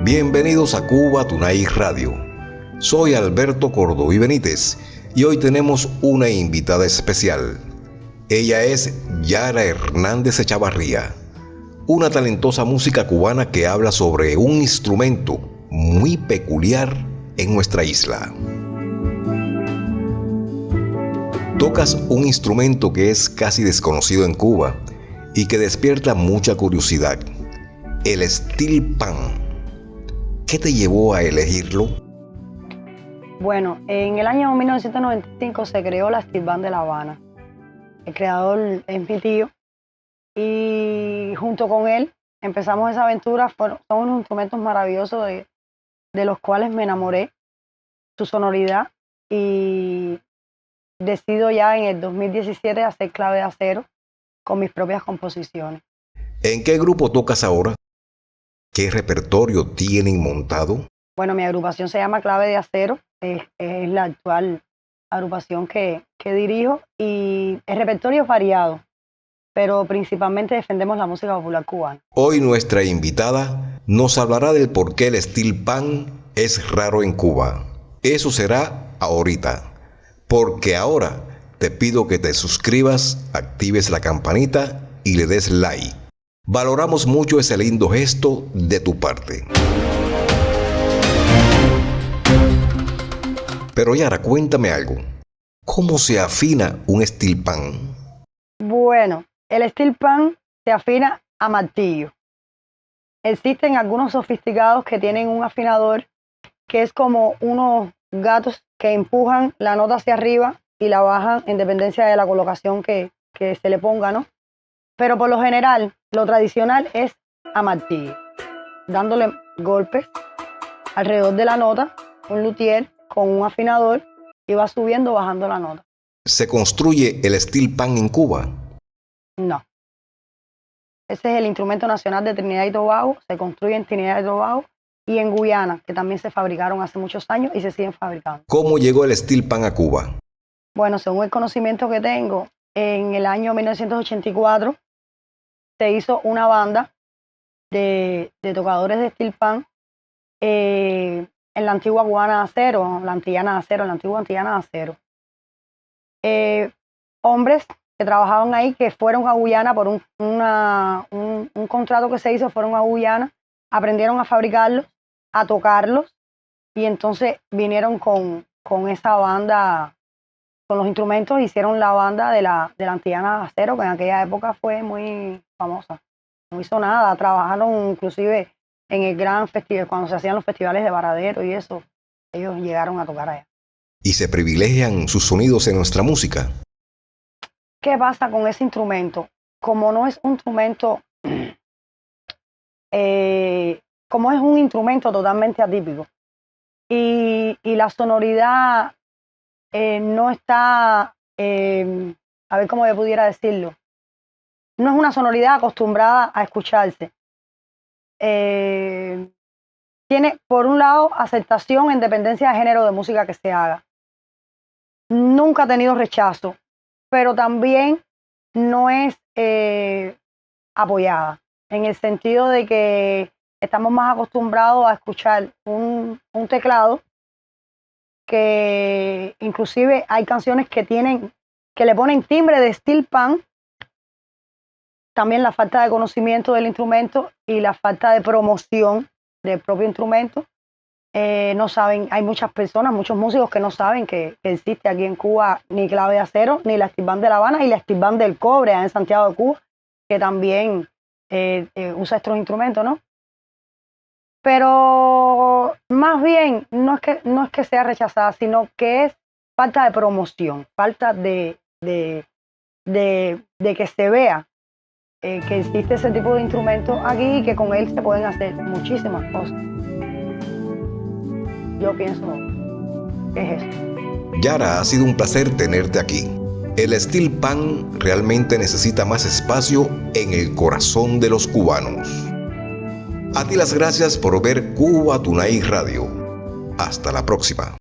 Bienvenidos a Cuba Tunay Radio. Soy Alberto Cordoví Benítez y hoy tenemos una invitada especial. Ella es Yara Hernández Echavarría, una talentosa música cubana que habla sobre un instrumento muy peculiar en nuestra isla. Tocas un instrumento que es casi desconocido en Cuba y que despierta mucha curiosidad, el steel pan. ¿Qué te llevó a elegirlo? Bueno, en el año 1995 se creó la Steel Band de La Habana. El creador es mi tío y junto con él empezamos esa aventura. Son unos instrumentos maravillosos de los cuales me enamoré, su sonoridad, y decido ya en el 2017 hacer Clave de Acero con mis propias composiciones. ¿En qué grupo tocas ahora? ¿Qué repertorio tienen montado? Bueno, mi agrupación se llama Clave de Acero, es la actual agrupación que dirijo, y el repertorio es variado, pero principalmente defendemos la música popular cubana. Hoy nuestra invitada nos hablará del por qué el steel pan es raro en Cuba. Eso será ahorita, porque ahora te pido que te suscribas, actives la campanita y le des like. Valoramos mucho ese lindo gesto de tu parte. Pero Yara, cuéntame algo. ¿Cómo se afina un steel pan? Bueno, el steel pan se afina a martillo. Existen algunos sofisticados que tienen un afinador que es como unos gatos que empujan la nota hacia arriba y la bajan en dependencia de la colocación que se le ponga, ¿no? Pero por lo general, lo tradicional es a martillo, dándole golpes alrededor de la nota, un luthier con un afinador, y va subiendo, bajando la nota. ¿Se construye el steel pan en Cuba? No. Ese es el instrumento nacional de Trinidad y Tobago, se construye en Trinidad y Tobago y en Guyana, que también se fabricaron hace muchos años y se siguen fabricando. ¿Cómo llegó el steel pan a Cuba? Bueno, según el conocimiento que tengo, en el año 1984 se hizo una banda de tocadores de steel pan en la antigua Guana de Acero, la Antillana de Acero, la antigua Antillana de Acero. Hombres que trabajaban ahí, que fueron a Guyana por un contrato que se hizo, fueron a Guyana, aprendieron a fabricarlos, a tocarlos, y entonces vinieron con esa banda, con los instrumentos, hicieron la banda de la Antillana de Acero, que en aquella época fue muy famosa, muy sonada. Trabajaron inclusive en el gran festival, cuando se hacían los festivales de Varadero y eso, ellos llegaron a tocar allá. ¿Y se privilegian sus sonidos en nuestra música? ¿Qué pasa con ese instrumento? Como no es un instrumento, como es un instrumento totalmente atípico, y la sonoridad no está, a ver cómo yo pudiera decirlo, no es una sonoridad acostumbrada a escucharse. Tiene, por un lado, aceptación en dependencia de género de música que se haga. Nunca ha tenido rechazo, pero también no es apoyada, en el sentido de que estamos más acostumbrados a escuchar un teclado, que inclusive hay canciones que le ponen timbre de steel pan. También la falta de conocimiento del instrumento y la falta de promoción del propio instrumento. No saben, hay muchas personas, muchos músicos que no saben que existe aquí en Cuba ni Clave de Acero, ni la Steel Band de La Habana y la Steel Band del Cobre en Santiago de Cuba, que también usa estos instrumentos, ¿no? Pero más bien no es que sea rechazada, sino que es falta de promoción, falta de que se vea que existe ese tipo de instrumentos aquí y que con él se pueden hacer muchísimas cosas. Yo pienso que es eso. Yara, ha sido un placer tenerte aquí. El steel pan realmente necesita más espacio en el corazón de los cubanos. A ti las gracias por ver Cuba Tunay Radio. Hasta la próxima.